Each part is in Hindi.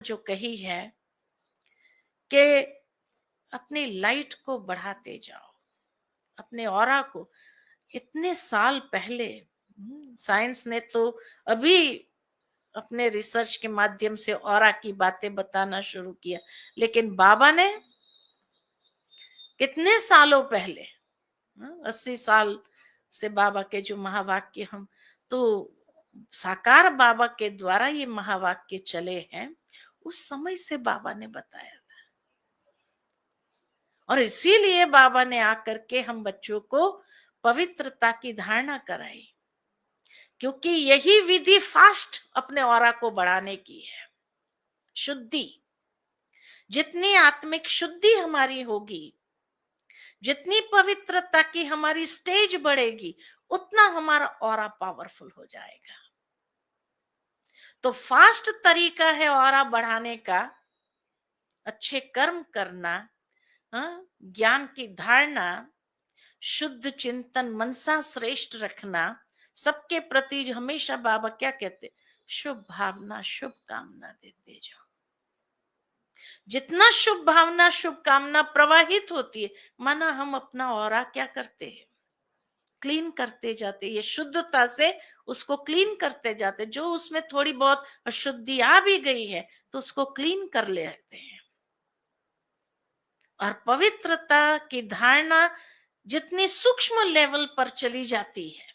जो कही है कि अपनी लाइट को बढ़ाते जाओ, अपने ऑरा को। इतने साल पहले साइंस ने तो अभी अपने रिसर्च के माध्यम से ऑरा की बातें बताना शुरू किया, लेकिन बाबा ने कितने सालों पहले 80 साल से बाबा के जो महावाक्य हम तो साकार बाबा के द्वारा ये महावाक्य चले हैं, उस समय से बाबा ने बताया था। और इसीलिए बाबा ने आकर के हम बच्चों को पवित्रता की धारणा कराई, क्योंकि यही विधि फास्ट अपने ऑरा को बढ़ाने की है। शुद्धि, जितनी आत्मिक शुद्धि हमारी होगी, जितनी पवित्रता की हमारी स्टेज बढ़ेगी, उतना हमारा ऑरा पावरफुल हो जाएगा। तो फास्ट तरीका है ऑरा बढ़ाने का, अच्छे कर्म करना, ज्ञान की धारणा, शुद्ध चिंतन, मनसा श्रेष्ठ रखना, सबके प्रति हमेशा बाबा क्या कहते, शुभ भावना शुभ कामना देते जाओ। जितना शुभ भावना शुभ कामना प्रवाहित होती है, माना हम अपना ऑरा क्या करते हैं, क्लीन करते जाते, ये शुद्धता से उसको क्लीन करते जाते। जो उसमें थोड़ी बहुत अशुद्धि आ भी गई है तो उसको क्लीन कर लेते हैं। और पवित्रता की धारणा जितनी सूक्ष्म लेवल पर चली जाती है,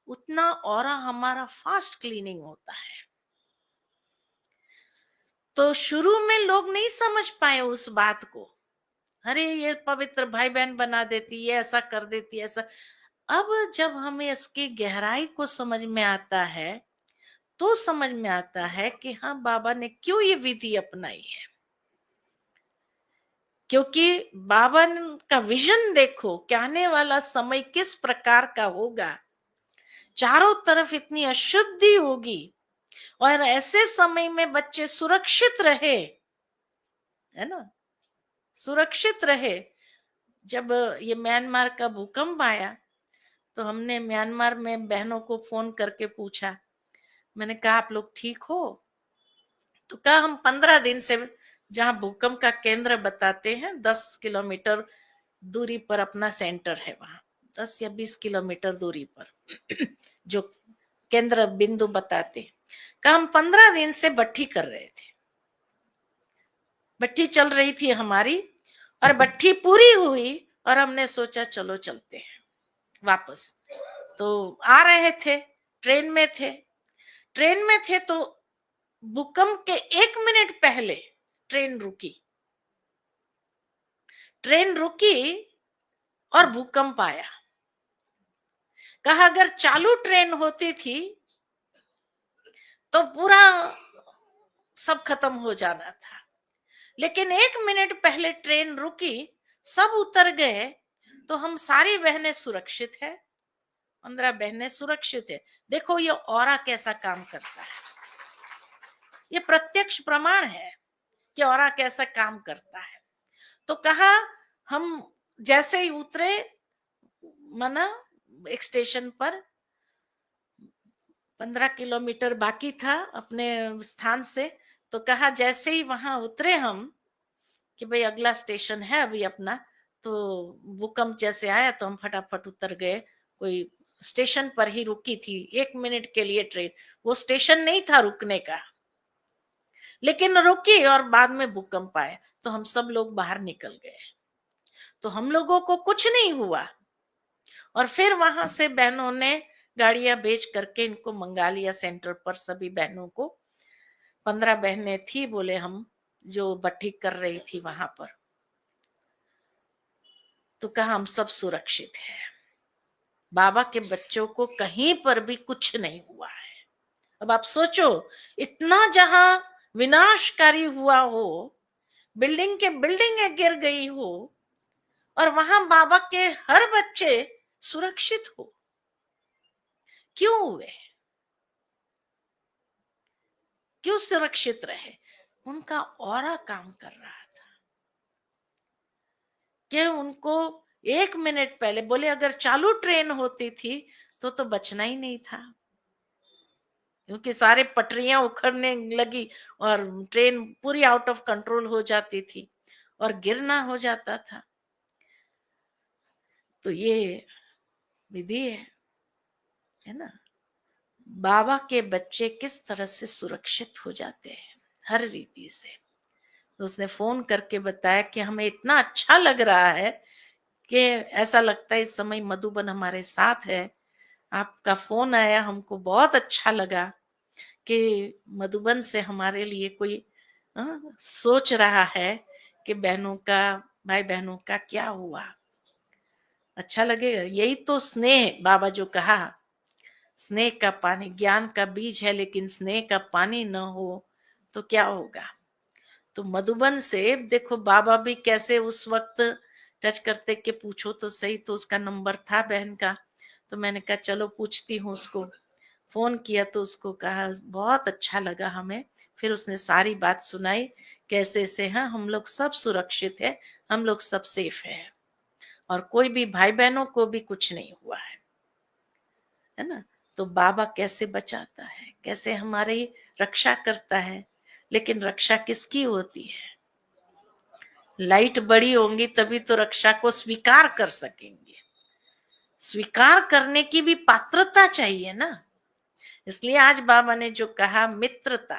उतना ऑरा हमारा फास्ट क्लीनिंग होता है। तो शुरू में लोग नहीं समझ पाए उस बात को, अरे ये पवित्र भाई बहन बना देती है, ऐसा कर देती है, ऐसा। अब जब हमें इसकी गहराई को समझ में आता है, तो समझ में आता है कि हाँ, बाबा ने क्यों ये विधि अपनाई है। क्योंकि बाबा का विजन देखो कि आने वाला समय किस प्रकार का होगा। चारों तरफ इतनी अशुद्धि होगी और ऐसे समय में बच्चे सुरक्षित रहे, है ना, सुरक्षित रहे। जब ये म्यांमार का भूकंप आया तो हमने म्यांमार में बहनों को फोन करके पूछा, मैंने कहा आप लोग ठीक हो? तो कहा हम 15 दिन से, जहां भूकंप का केंद्र बताते हैं 10 किलोमीटर दूरी पर अपना सेंटर है, वहां 10 या 20 किलोमीटर दूरी पर जो केंद्र बिंदु बताते हैं, कहा हम 15 दिन से भट्ठी कर रहे थे, भट्ठी चल रही थी हमारी, और भट्ठी पूरी हुई और हमने सोचा चलो चलते हैं वापस। तो आ रहे थे, ट्रेन में थे, ट्रेन में थे तो भूकंप के 1 मिनट पहले ट्रेन रुकी, ट्रेन रुकी और भूकंप आया। कहा अगर चालू ट्रेन होती थी तो पूरा सब खत्म हो जाना था, लेकिन 1 मिनट पहले ट्रेन रुकी, सब उतर गए, तो हम सारी बहनें सुरक्षित है, 15 बहनें सुरक्षित है। देखो ये ऑरा कैसा काम करता है, ये प्रत्यक्ष प्रमाण है कि ऑरा कैसा काम करता है। तो कहा हम जैसे ही उतरे, मना एक स्टेशन पर 15 किलोमीटर बाकी था अपने स्थान से, तो कहा जैसे ही वहां उतरे हम कि भाई अगला स्टेशन है अभी अपना, तो भूकंप जैसे आया तो हम फटाफट उतर गए। कोई स्टेशन पर ही रुकी थी 1 मिनट के लिए ट्रेन, वो स्टेशन नहीं था रुकने का, लेकिन रुकी और बाद में भूकंप आया तो हम सब लोग बाहर निकल गए, तो हम लोगों को कुछ नहीं हुआ। और फिर वहां से बहनों ने गाड़ियां भेज करके इनको मंगा लिया सेंटर पर, सभी बहनों को। 15 बहनें थी, बोले हम, जो भट्ठी कर रही थी वहां पर। तो कहा हम सब सुरक्षित है, बाबा के बच्चों को कहीं पर भी कुछ नहीं हुआ है। अब आप सोचो, इतना जहां विनाशकारी हुआ हो, बिल्डिंग के बिल्डिंग गिर गई हो, और वहां बाबा के हर बच्चे सुरक्षित हो, क्यों हुए, क्यों सुरक्षित रहे? उनका ऑरा काम कर रहा था कि उनको 1 मिनट पहले, बोले अगर चालू ट्रेन होती थी तो बचना ही नहीं था, क्योंकि सारे पटरियां उखड़ने लगी और ट्रेन पूरी आउट ऑफ कंट्रोल हो जाती थी और गिरना हो जाता था। तो ये विधि है ना। बाबा के बच्चे किस तरह से सुरक्षित हो जाते हैं हर रीति से। तो उसने फोन करके बताया कि हमें इतना अच्छा लग रहा है कि ऐसा लगता है इस समय मधुबन हमारे साथ है। आपका फोन आया, हमको बहुत अच्छा लगा कि मधुबन से हमारे लिए कोई सोच रहा है कि बहनों का, भाई बहनों का क्या हुआ। अच्छा लगेगा। यही तो स्नेह, बाबा जो कहा, स्नेह का पानी ज्ञान का बीज है, लेकिन स्नेह का पानी न हो तो क्या होगा। तो मधुबन से देखो बाबा भी कैसे उस वक्त टच करते कि पूछो तो सही। तो उसका नंबर था बहन का, तो मैंने कहा चलो पूछती हूँ उसको। फोन किया तो उसको कहा बहुत अच्छा लगा हमें। फिर उसने सारी बात सुनाई, कैसे से है, हम लोग सब सुरक्षित है, हम लोग सब सेफ है और कोई भी भाई बहनों को भी कुछ नहीं हुआ है ना। तो बाबा कैसे बचाता है, कैसे हमारी रक्षा करता है। लेकिन रक्षा किसकी होती है? लाइट बड़ी होंगी तभी तो रक्षा को स्वीकार कर सकेंगे। स्वीकार करने की भी पात्रता चाहिए ना। इसलिए आज बाबा ने जो कहा मित्रता,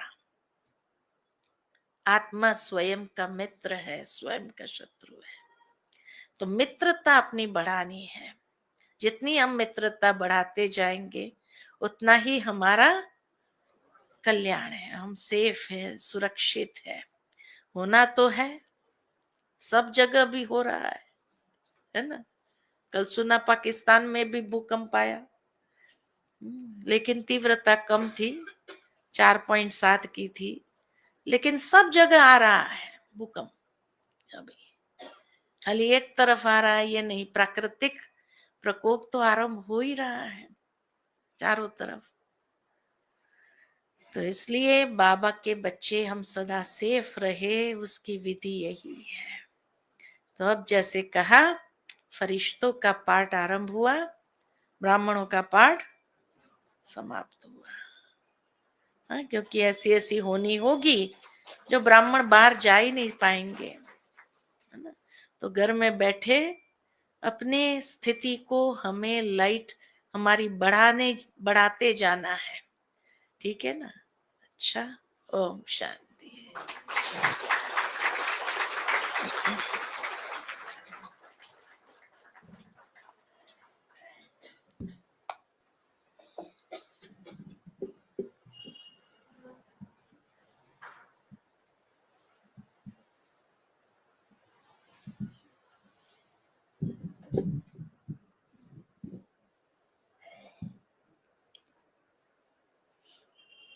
आत्मा स्वयं का मित्र है, स्वयं का शत्रु है। तो मित्रता अपनी बढ़ानी है। जितनी हम मित्रता बढ़ाते जाएंगे उतना ही हमारा कल्याण है, हम सेफ है, सुरक्षित है। होना तो है, सब जगह भी हो रहा है ना। कल सुना पाकिस्तान में भी भूकंप आया, लेकिन तीव्रता कम थी, 4.7 की थी। लेकिन सब जगह आ रहा है भूकंप। अभी खाली एक तरफ आ रहा है ये नहीं, प्राकृतिक प्रकोप तो आरंभ हो ही रहा है चारों तरफ। तो इसलिए बाबा के बच्चे हम सदा सेफ रहे, उसकी विधि यही है। तो अब जैसे कहा, फरिश्तों का पाठ आरंभ हुआ, ब्राह्मणों का पाठ समाप्त हुआ। हाँ, क्योंकि ऐसी ऐसी होनी होगी जो ब्राह्मण बाहर जा ही नहीं पाएंगे, है ना। तो घर में बैठे अपनी स्थिति को हमें लाइट हमारी बढ़ाते जाना है, ठीक है ना। अच्छा, ओम शांति।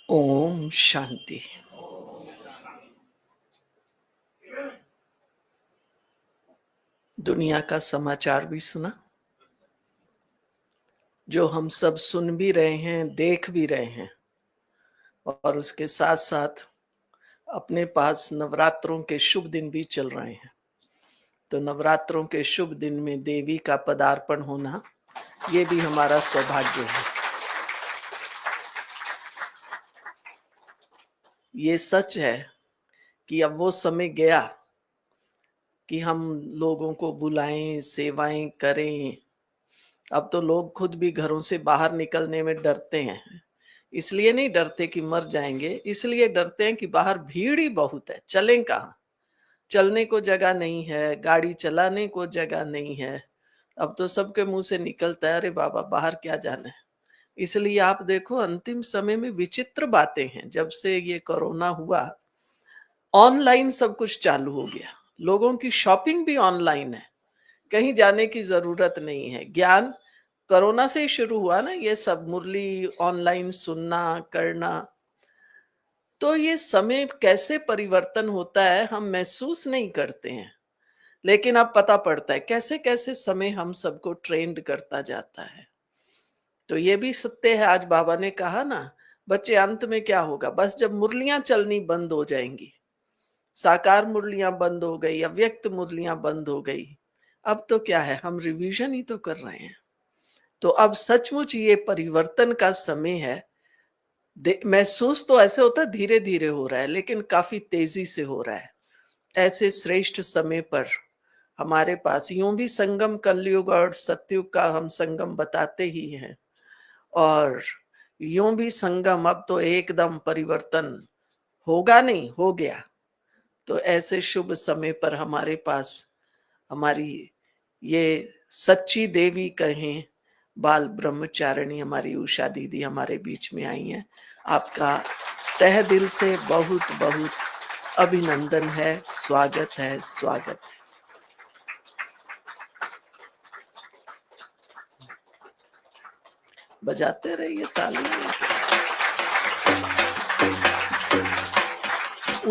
ओम शांति। दुनिया का समाचार भी सुना, जो हम सब सुन भी रहे हैं, देख भी रहे हैं। और उसके साथ साथ अपने पास नवरात्रों के शुभ दिन भी चल रहे हैं। तो नवरात्रों के शुभ दिन में देवी का पदार्पण होना, ये भी हमारा सौभाग्य है। ये सच है कि अब वो समय गया कि हम लोगों को बुलाएं, सेवाएं करें। अब तो लोग खुद भी घरों से बाहर निकलने में डरते हैं। इसलिए नहीं डरते कि मर जाएंगे, इसलिए डरते हैं कि बाहर भीड़ ही बहुत है, चलें कहाँ। चलने को जगह नहीं है, गाड़ी चलाने को जगह नहीं है। अब तो सबके मुंह से निकलता है, अरे बाबा बाहर क्या जाना है। इसलिए आप देखो अंतिम समय में विचित्र बातें हैं। जब से ये कोरोना हुआ, ऑनलाइन सब कुछ चालू हो गया। लोगों की शॉपिंग भी ऑनलाइन है, कहीं जाने की जरूरत नहीं है। ज्ञान कोरोना से ही शुरू हुआ ना, ये सब मुरली ऑनलाइन सुनना करना। तो ये समय कैसे परिवर्तन होता है हम महसूस नहीं करते हैं, लेकिन अब पता पड़ता है कैसे कैसे समय हम सबको ट्रेंड करता जाता है। तो ये भी सत्य है, आज बाबा ने कहा ना, बच्चे अंत में क्या होगा, बस जब मुरलियां चलनी बंद हो जाएंगी, साकार मुरलियां बंद हो गई, अव्यक्त मुरलियां बंद हो गई, अब तो क्या है, हम रिवीजन ही तो कर रहे हैं। तो अब सचमुच ये परिवर्तन का समय है। महसूस तो ऐसे होता है धीरे धीरे हो रहा है, लेकिन काफी तेजी से हो रहा है। ऐसे श्रेष्ठ समय पर हमारे पास यूं भी संगम कलयुग और सतयुग का हम संगम बताते ही हैं, और यूं भी संगम अब तो एकदम परिवर्तन होगा नहीं, हो गया। तो ऐसे शुभ समय पर हमारे पास हमारी ये सच्ची देवी कहें, बाल ब्रह्मचारिणी हमारी उषा दीदी हमारे बीच में आई हैं। आपका तहे दिल से बहुत बहुत अभिनंदन है, स्वागत है, स्वागत है। बजाते रहिए तालियां।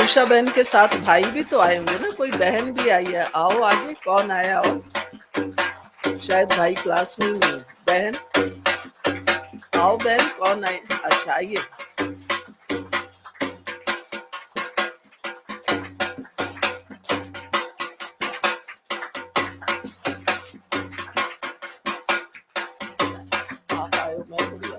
उषा बहन के साथ भाई भी तो आए होंगे ना, कोई बहन भी आई है। आओ आगे, कौन आया? आओ, शायद भाई क्लास में ही नहीं है। बहन आओ, बहन कौन आए? अच्छा आइए। आप आए हो, मैं थोड़ी